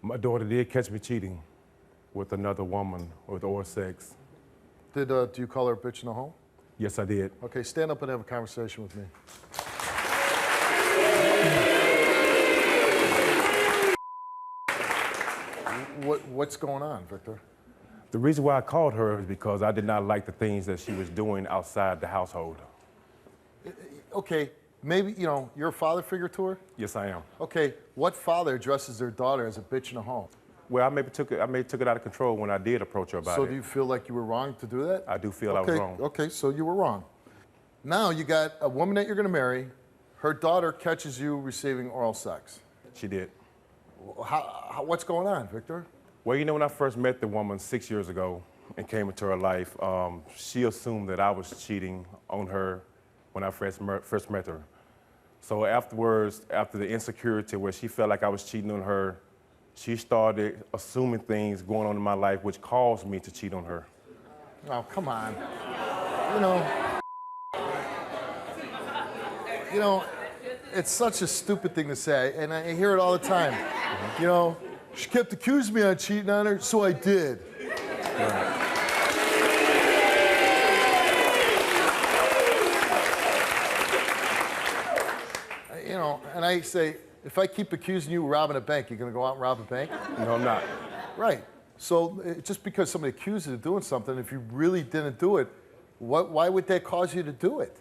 My daughter did catch me cheating with another woman with oral sex. Do you call her a bitch in the home? Yes, I did. Okay, stand up and have a conversation with me. What's going on, Victor? The reason why I called her is because I did not like the things that she was doing outside the household. Okay, maybe, you're a father figure to her? Yes, I am. Okay, what father addresses their daughter as a bitch in the home? Well, I maybe took it out of control when I did approach her about it. So do you feel like you were wrong to do that? I do feel I was wrong. Okay, so you were wrong. Now you got a woman that you're going to marry. Her daughter catches you receiving oral sex. She did. What's going on, Victor? Well, when I first met the woman 6 years ago and came into her life, she assumed that I was cheating on her when I first met her. So afterwards, after the insecurity where she felt like I was cheating on her, she started assuming things going on in my life which caused me to cheat on her. Oh, come on. It's such a stupid thing to say, and I hear it all the time. She kept accusing me of cheating on her, so I did. Right. And I say, if I keep accusing you of robbing a bank, you're going to go out and rob a bank? No, I'm not. Right. So just because somebody accused you of doing something, if you really didn't do it, why would that cause you to do it?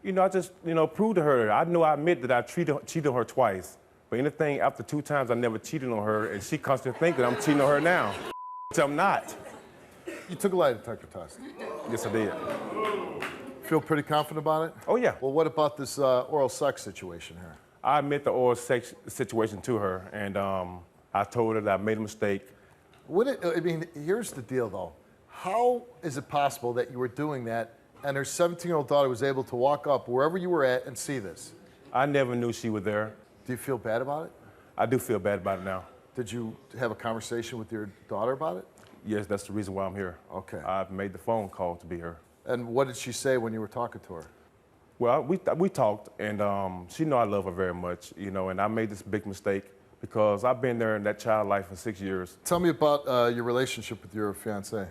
I just, proved to her. I know I admit that I cheated on her twice. But anything after 2 times, I never cheated on her, and she constantly thinks that I'm cheating on her now. Which I'm not. You took a lie detector test. Yes, I did. Feel pretty confident about it? Oh, yeah. Well, what about this oral sex situation here? I admit the oral sex situation to her, and I told her that I made a mistake. Here's the deal, though. How is it possible that you were doing that and her 17-year-old daughter was able to walk up wherever you were at and see this? I never knew she was there. Do you feel bad about it? I do feel bad about it now. Did you have a conversation with your daughter about it? Yes, that's the reason why I'm here. Okay. I've made the phone call to be here. And what did she say when you were talking to her? Well, we talked, and she know I love her very much, and I made this big mistake because I've been there in that child life for 6 years. Tell me about your relationship with your fiancée.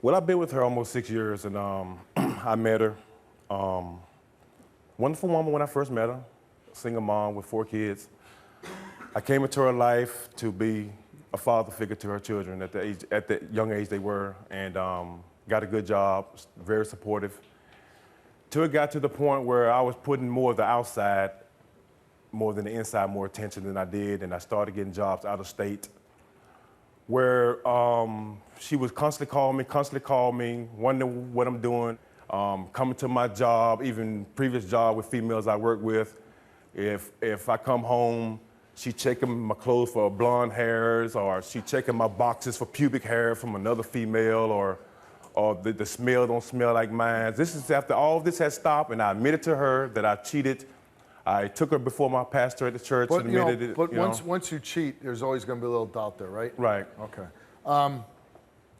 Well, I've been with her almost 6 years, and I met her. Wonderful woman when I first met her, single mom with 4 kids. I came into her life to be a father figure to her children at the young age they were, and got a good job, very supportive. Till it got to the point where I was putting more of the outside, more than the inside, more attention than I did, and I started getting jobs out of state, where she was constantly calling me, wondering what I'm doing, coming to my job, even previous job with females I work with. If I come home, she checking my clothes for blonde hairs, or she checking my boxes for pubic hair from another female, or the smell don't smell like mine. This is after all of this had stopped, and I admitted to her that I cheated. I took her before my pastor at the church and admitted it. But once you cheat, there's always going to be a little doubt there, right? Right. Okay.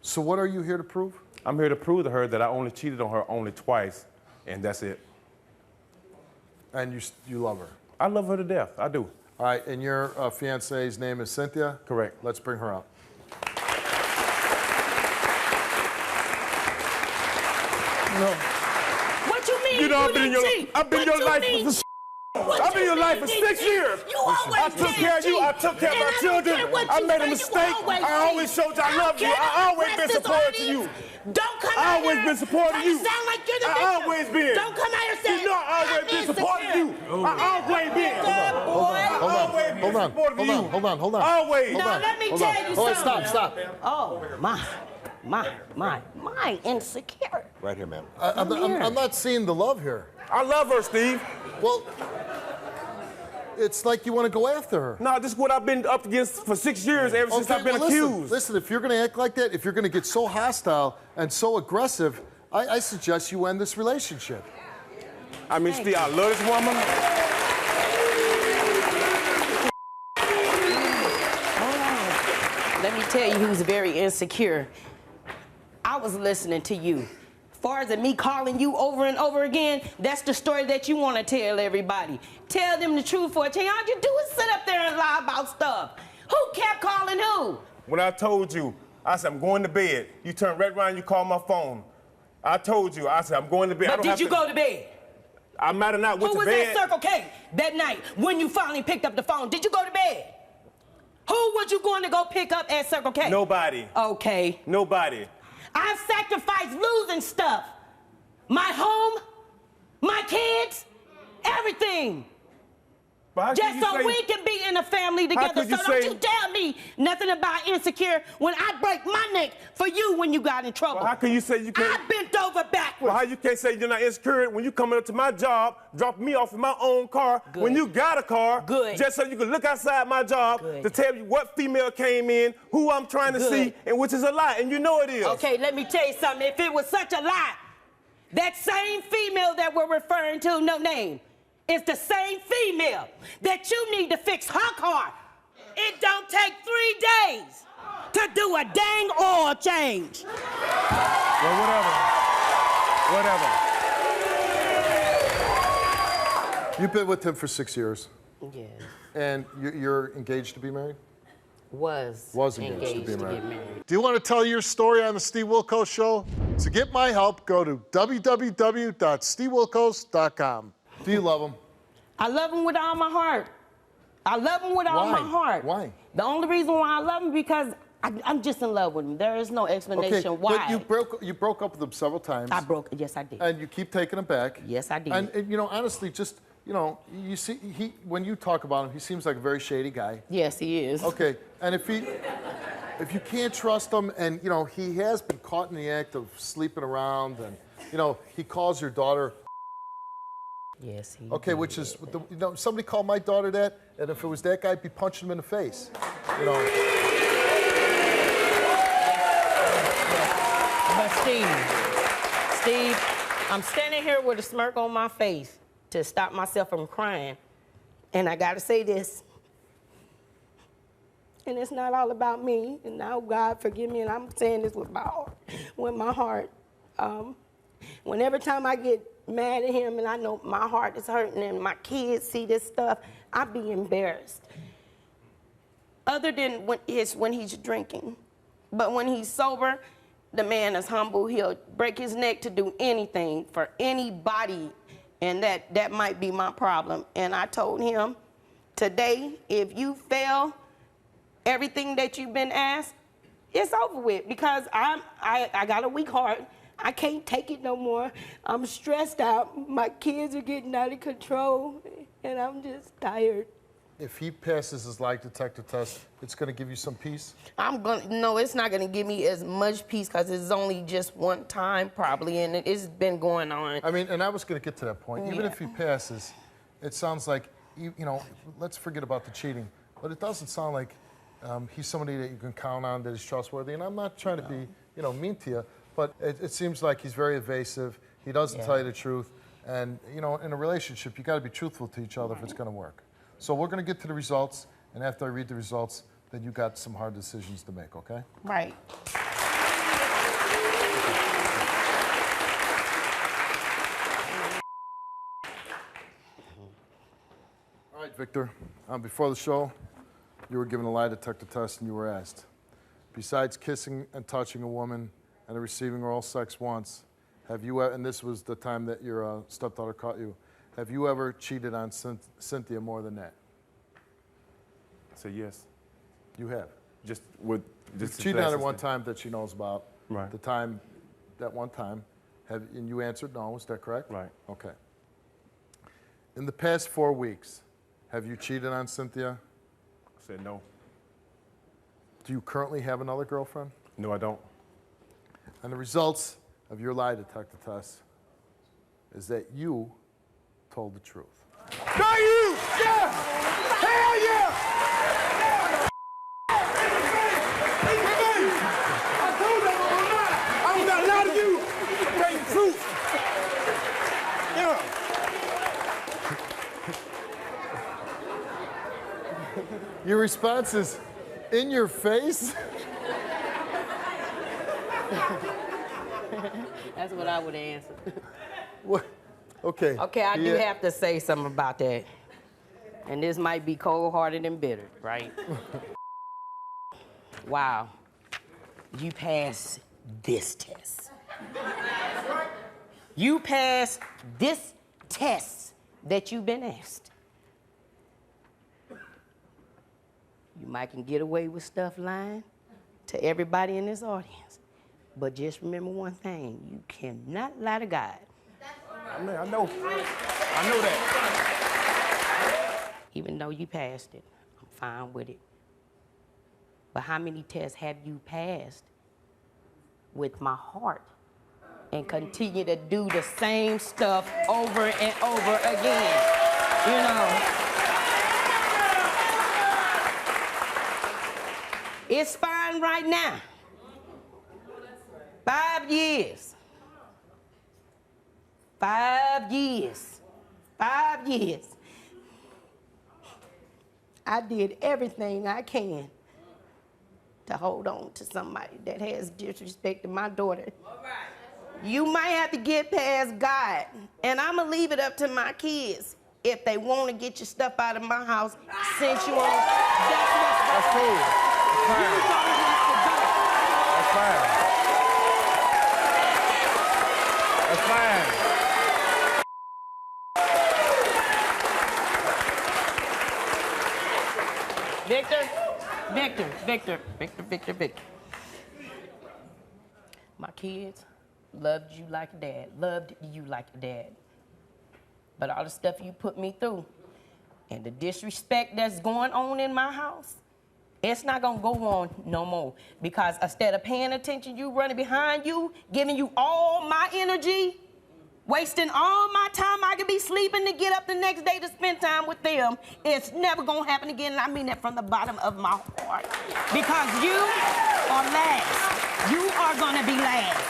So what are you here to prove? I'm here to prove to her that I only cheated on her only twice, and that's it. And you love her? I love her to death. I do. All right, and your fiancee's name is Cynthia? Correct. Let's bring her up. What you mean? I've been in your life for I've been in your life for 6 years. I took care of you. I took care of my children. I made a mistake. I always showed you I loved you. I always been supportive to you. Don't come out I always been supportive to you. Sound like you're the victim. I always been. Don't come out here saying I always been supportive to you. I always been. Hold on. Always. Now let me tell you something. Stop. Oh, my insecure. Right here, ma'am. I'm not seeing the love here. I love her, Steve. Well, it's like you want to go after her. No, this is what I've been up against for 6 years, ever since I've been accused. Listen, if you're going to act like that, if you're going to get so hostile and so aggressive, I suggest you end this relationship. I mean, Steve, I love this woman. Let me tell you who's very insecure. I was listening to you Far as me calling you over and over again, that's the story that you want to tell everybody. Tell them the truth for a change. All you do is sit up there and lie about stuff. Who kept calling who? When I told you, I said, I'm going to bed. You turned right around, you called my phone. I told you, I said, I'm going to bed. But did you go to bed? I might have not went Who to was bed. at Circle K that night when you finally picked up the phone? Did you go to bed? Who was you going to go pick up at Circle K? Nobody. Okay. Nobody. I've sacrificed losing stuff. My home, my kids, everything. Just so we can be in a family together. So don't you tell me nothing about insecure when I break my neck for you when you got in trouble. Well, how can you say you can't? I bent over backwards. Well, how you can't say you're not insecure when you coming up to my job, dropping me off in my own car, Good. when you got a car, Good. just so you can look outside my job Good. to tell you what female came in, who I'm trying to Good. see, and which is a lie, and you know it is. Okay, let me tell you something. If it was such a lie, that same female that we're referring to, no name, is the same female that you need to fix her car. It don't take 3 days to do a dang oil change. Well, whatever. You've been with him for 6 years, Yes. and you're engaged to be married? Was engaged to be get married. married. Do you want to tell your story on the Steve Wilkos Show? To get my help, go to www.stevewilkos.com. Do you love him? I love him with all my heart. I love him with all my heart. Why? The only reason why I love him because I'm just in love with him. There is no explanation why. But you broke up with him several times. Yes, I did. And you keep taking him back. Yes, I did. And you know, honestly, just, you know, you see, when you talk about him, he seems like a very shady guy. Yes, he is. Okay, and if you can't trust him, and you know, he has been caught in the act of sleeping around, and you know, he calls your daughter. Yes, he Okay, did. which is, you know, somebody called my daughter that, and if it was that guy, I'd be punching him in the face. You know. But Steve, I'm standing here with a smirk on my face to stop myself from crying. And I gotta say this. And it's not all about me. And now God forgive me, and I'm saying this with my heart. Whenever time I get mad at him and I know my heart is hurting and my kids see this stuff, I be embarrassed. Other than when he's drinking. But when he's sober, the man is humble. He'll break his neck to do anything for anybody, and that might be my problem. And I told him, today, if you fail everything that you've been asked, it's over with, because I got a weak heart. I can't take it no more. I'm stressed out. My kids are getting out of control, and I'm just tired. If he passes his lie detector test, it's going to give you some peace? No, it's not going to give me as much peace, because it's only just one time probably, and it's been going on. I mean, and I was going to get to that point. Even Yeah. if he passes, it sounds like, you know, let's forget about the cheating, but it doesn't sound like he's somebody that you can count on, that is trustworthy. And I'm not trying to be, you know, mean to you, but it seems like he's very evasive. He doesn't tell you the truth. And, you know, in a relationship, you got to be truthful to each other if it's going to work. So we're going to get to the results, and after I read the results, then you got some hard decisions to make, okay? Right. All right, Victor. Before the show, you were given a lie detector test, and you were asked, besides kissing and touching a woman and receiving oral sex once, have you, and this was the time that your stepdaughter caught you, have you ever cheated on Cynthia more than that? I said yes. You have. Just Cheated on her one time that she knows about. Right. That one time, and you answered no. Is that correct? Right. Okay. In the past 4 weeks, have you cheated on Cynthia? I said no. Do you currently have another girlfriend? No, I don't. And the results of your lie detector test is that you told the truth. Not you! Yeah! Hell yeah! I told you I was not lie to you. Tell you the truth. Yeah. Your response is, in your face? That's what I would answer. What? Okay. Okay, I do Yeah. have to say something about that. And this might be cold-hearted and bitter, right? Wow. You passed this test. You passed this test that you've been asked. You might can get away with stuff lying to everybody in this audience. But just remember one thing, you cannot lie to God. I know that. Even though you passed it, I'm fine with it. But how many tests have you passed with my heart and continue to do the same stuff over and over again? You know, it's fine right now. 5 years. 5 years. 5 years. I did everything I can to hold on to somebody that has disrespected my daughter. You might have to get past God, and I'm gonna leave it up to my kids. If they want to get your stuff out of my house, since you on, That's cool. That's fine. That's fine. Victor. My kids loved you like a dad, loved you like a dad. But all the stuff you put me through and the disrespect that's going on in my house, it's not gonna go on no more. Because instead of paying attention, you running behind you, giving you all my energy, wasting all my time. I could be sleeping to get up the next day to spend time with them. It's never gonna happen again, and I mean that from the bottom of my heart. Because you are last. You are gonna be last.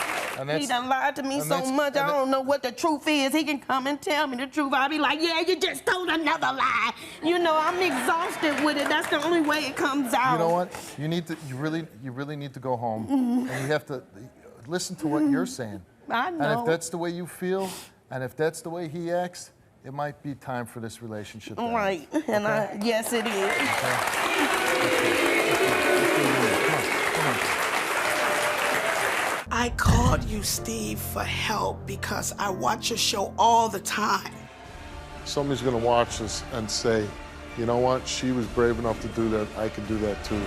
He done lied to me so much, I don't know what the truth is. He can come and tell me the truth. I'll be like, yeah, you just told another lie. You know, I'm exhausted with it. That's the only way it comes out. You know what? You really need to go home, and you have to listen to what you're saying. I know. And if that's the way you feel, and if that's the way he acts, it might be time for this relationship to end. Right, and yes, it is. Come on. I called you, Steve, for help because I watch your show all the time. Somebody's going to watch this and say, you know what, she was brave enough to do that, I can do that too.